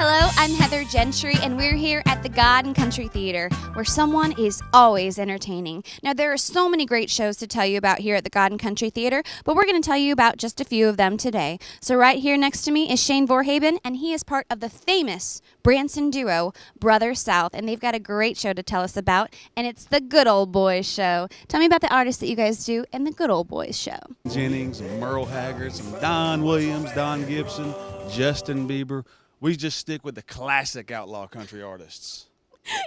Hello, I'm Heather Gentry, and we're here at the God and Country Theater, where someone is always entertaining. Now, there are so many great shows to tell you about here at the God and Country Theater, but we're going to tell you about just a few of them today. So right here next to me is Shane Vorhaben, and he is part of the famous Branson duo, Brother South, and they've got a great show to tell us about, and it's the Good Old Boys Show. Tell me about the artists that you guys do in the Good Old Boys Show. Jennings, some Merle Haggard, some Don Williams, Don Gibson, Justin Bieber. We just stick with the classic outlaw country artists.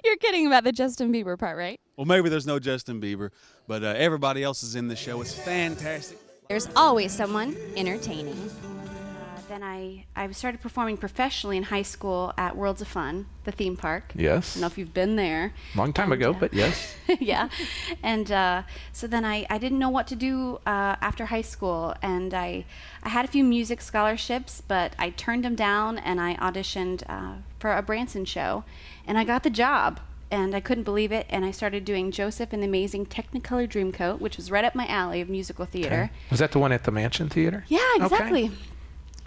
You're kidding about the Justin Bieber part, right? Well, maybe there's no Justin Bieber, but everybody else is in the show. It's fantastic. There's always someone entertaining. Then I started performing professionally in high school at Worlds of Fun, the theme park. Yes. I don't know if you've been there. Long time ago, but yes. Yeah. And so then I didn't know what to do after high school. And I had a few music scholarships, but I turned them down, and I auditioned for a Branson show. And I got the job. And I couldn't believe it. And I started doing Joseph and the Amazing Technicolor Dreamcoat, which was right up my alley of musical theater. Okay. Was that the one at the Mansion Theater? Yeah, exactly. Okay.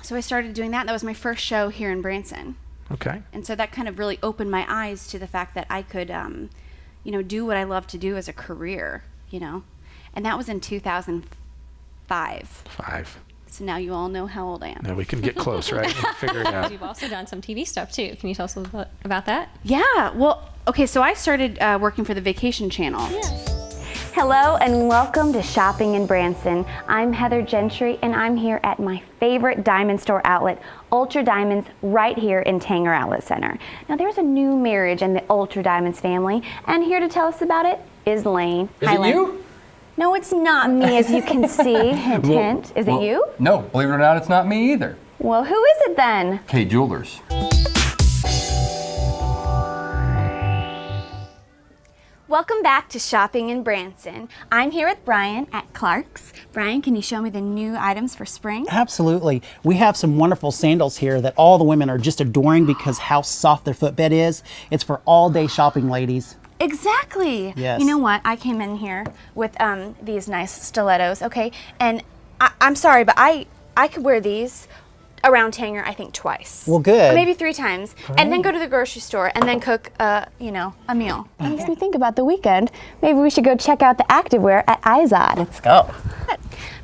So I started doing that. That was my first show here in Branson. Okay. And so that kind of really opened my eyes to the fact that I could, do what I love to do as a career, And that was in 2005. So now you all know how old I am. Now we can get close, right? And figure it out. You've also done some TV stuff, too. Can you tell us a little bit about that? Yeah. Well, okay, so I started working for the Vacation Channel. Yeah. Hello and welcome to Shopping in Branson. I'm Heather Gentry and I'm here at my favorite diamond store outlet, Ultra Diamonds, right here in Tanger Outlet Center. Now there's a new marriage in the Ultra Diamonds family, and here to tell us about it is Lane. Is it you? No, it's not me, as you can see. Hint, hint. Is it you? No, believe it or not, it's not me either. Well, who is it then? K Jewelers. Welcome back to Shopping in Branson. I'm here with Brian at Clark's. Brian, can you show me the new items for spring? Absolutely. We have some wonderful sandals here that all the women are just adoring because how soft their footbed is. It's for all day shopping, ladies. Exactly. Yes. You know what? I came in here with these nice stilettos, okay? And I'm sorry, but I could wear these around Tanger, I think, twice. Well, good. Or maybe 3 times. Great. And then go to the grocery store and then cook, a meal. That makes me think about the weekend. Maybe we should go check out the activewear at Izod. Let's go.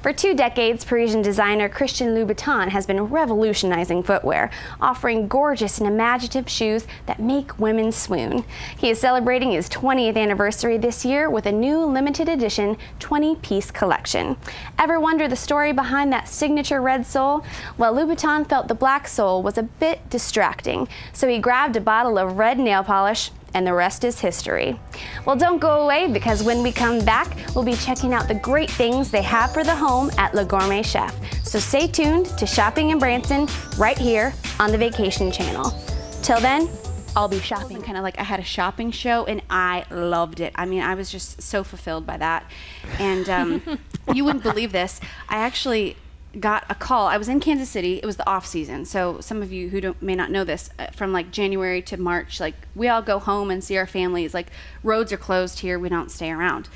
For 2 decades, Parisian designer Christian Louboutin has been revolutionizing footwear, offering gorgeous and imaginative shoes that make women swoon. He is celebrating his 20th anniversary this year with a new limited edition 20-piece collection. Ever wonder the story behind that signature red sole? Well, Louboutin felt the black sole was a bit distracting, so he grabbed a bottle of red nail polish, and the rest is history. Well, don't go away, because when we come back, we'll be checking out the great things they have for the home at Le Gourmet Chef. So stay tuned to Shopping in Branson right here on the Vacation Channel. Till then, I'll be shopping. Kind of like I had a shopping show, and I loved it. I mean, I was just so fulfilled by that. And you wouldn't believe this. I actually got a call. I was in Kansas City. It was the off season. So some of you who may not know this, from like January to March, like we all go home and see our families. Like roads are closed here. We don't stay around.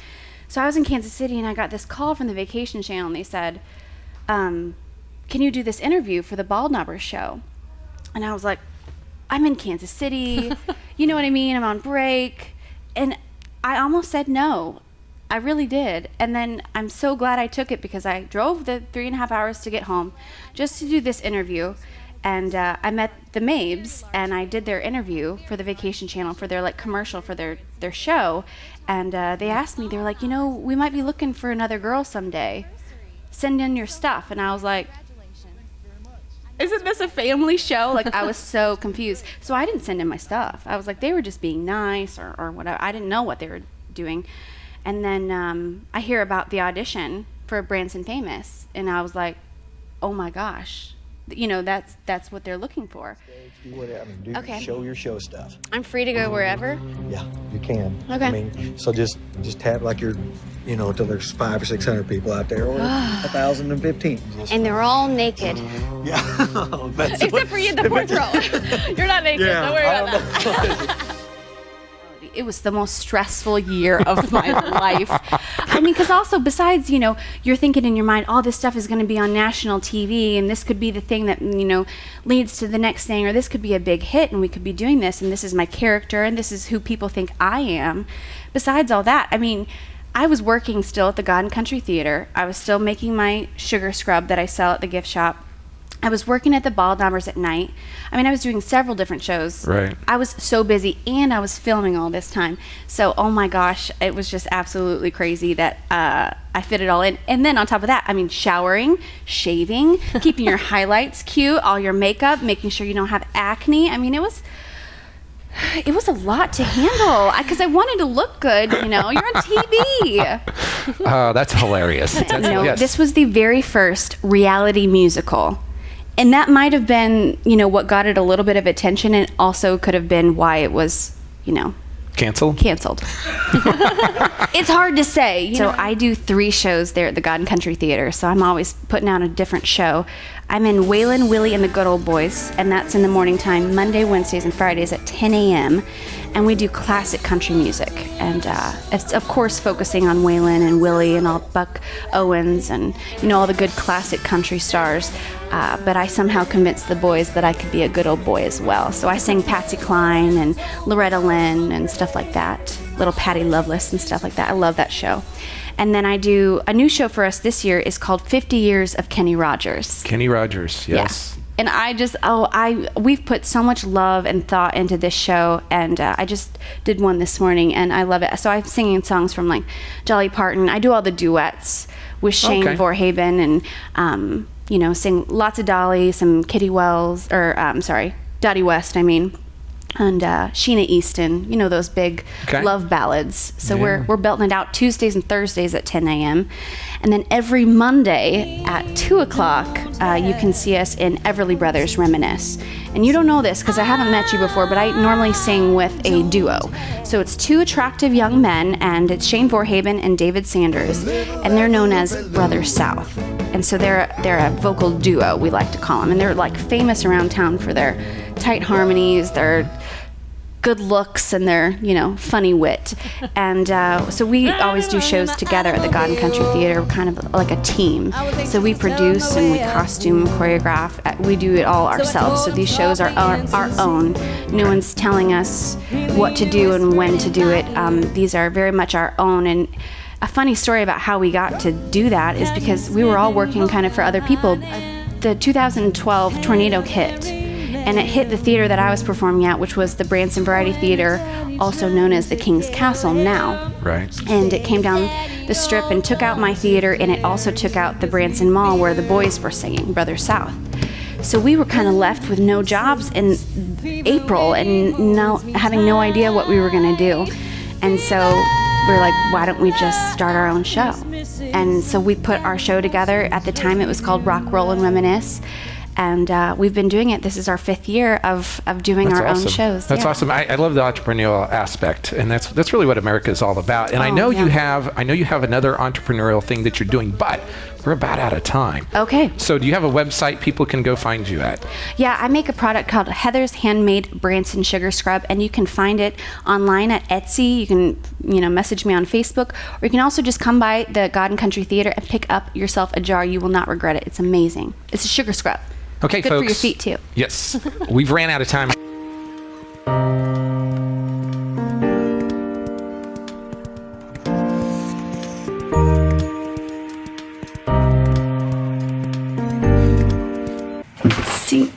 So I was in Kansas City, and I got this call from the Vacation Channel, and they said, can you do this interview for the Bald Knobbers show? And I was like, I'm in Kansas City. You know what I mean? I'm on break. And I almost said no. I really did. And then I'm so glad I took it, because I drove the 3.5 hours to get home just to do this interview. And I met the Mabes, and I did their interview for the Vacation Channel for their commercial for their show. And they asked me, they were like, we might be looking for another girl someday. Send in your stuff. And I was like, isn't this a family show? Like, I was so confused. So I didn't send in my stuff. I was like, they were just being nice or whatever. I didn't know what they were doing. And then I hear about the audition for Branson Famous, and I was like, oh my gosh, that's what they're looking for. Do whatever. Okay. Show your show stuff. I'm free to go wherever? Yeah, you can. Okay. I mean, so just tap like you're, till there's 500 or 600 people out there, or 1,015. And they're all naked. Yeah. Except for you, the fourth row. You're not naked. Yeah, don't worry about that. it was the most stressful year of my life. I mean, because also besides, you know, you're thinking in your mind, all this stuff is going to be on national TV, and this could be the thing that, you know, leads to the next thing, or this could be a big hit, and we could be doing this, and this is my character, and this is who people think I am. Besides all that, I mean, I was working still at the God and Country Theater. I was still making my sugar scrub that I sell at the gift shop. I was working at the Ball Knobbers at night. I mean, I was doing several different shows. Right. I was so busy, and I was filming all this time. So, oh my gosh, it was just absolutely crazy that I fit it all in. And then on top of that, I mean, showering, shaving, keeping your highlights cute, all your makeup, making sure you don't have acne. I mean, it was a lot to handle because I wanted to look good. You know, you're on TV. Oh, that's hilarious. No, Yes. this was the very first reality musical. And that might have been, you know, what got it a little bit of attention, and also could have been why it was, you know, Canceled? canceled. It's hard to say. So I do 3 shows there at the God and Country Theater, so I'm always putting out a different show. I'm in Waylon, Willie, and the Good Old Boys, and that's in the morning time, Monday, Wednesdays, and Fridays at 10 a.m., and we do classic country music. And it's, of course, focusing on Waylon and Willie and all Buck Owens and, you know, all the good classic country stars. But I somehow convinced the boys that I could be a good old boy as well. So I sang Patsy Cline and Loretta Lynn and stuff like that, Little Patty Loveless and stuff like that. I love that show. And then I do a new show for us this year is called 50 Years of Kenny Rogers. Kenny Rogers, yes. Yeah. And I just, we've put so much love and thought into this show, and I just did one this morning, and I love it. So I'm singing songs from like Dolly Parton. I do all the duets with Shane Vorhaben, and you know, sing lots of Dolly, some Kitty Wells, or Dottie West, I mean, and Sheena Easton. You know, those big love ballads. So we're belting it out Tuesdays and Thursdays at 10 a.m. And then every Monday at 2 o'clock, you can see us in Everly Brothers Reminisce. And you don't know this because I haven't met you before, but I normally sing with a duo. So it's 2 attractive young men, and it's Shane Vorhaben and David Sanders, and they're known as Brothers South. And so they're a vocal duo, we like to call them, and they're like famous around town for their tight harmonies, their good looks, and their, you know, funny wit. And so we always do shows together at the God and Country Theater, kind of like a team. So we produce and we costume, choreograph. We do it all ourselves. So these shows are our own. No one's telling us what to do and when to do it. These are very much our own. And a funny story about how we got to do that is because we were all working kind of for other people. The 2012 tornado hit, and it hit the theater that I was performing at, which was the Branson Variety Theater, also known as the King's Castle now. Right. And it came down the strip and took out my theater, and it also took out the Branson Mall where the boys were singing, Brothers South. So we were kind of left with no jobs in April and having no idea what we were going to do. And so we're like, why don't we just start our own show? And so we put our show together. At the time, it was called Rock, Roll, and Reminisce. And we've been doing it. This is our 5th year of doing our own shows. That's awesome. I love the entrepreneurial aspect, and that's really what America is all about. And I know you have another entrepreneurial thing that you're doing, but we're about out of time. Okay. So do you have a website people can go find you at? Yeah, I make a product called Heather's Handmade Branson Sugar Scrub, and you can find it online at Etsy. You can, you know, message me on Facebook, or you can also just come by the God and Country Theater and pick up yourself a jar. You will not regret it. It's amazing. It's a sugar scrub. Okay, good folks. For your feet too. Yes. We've ran out of time. See,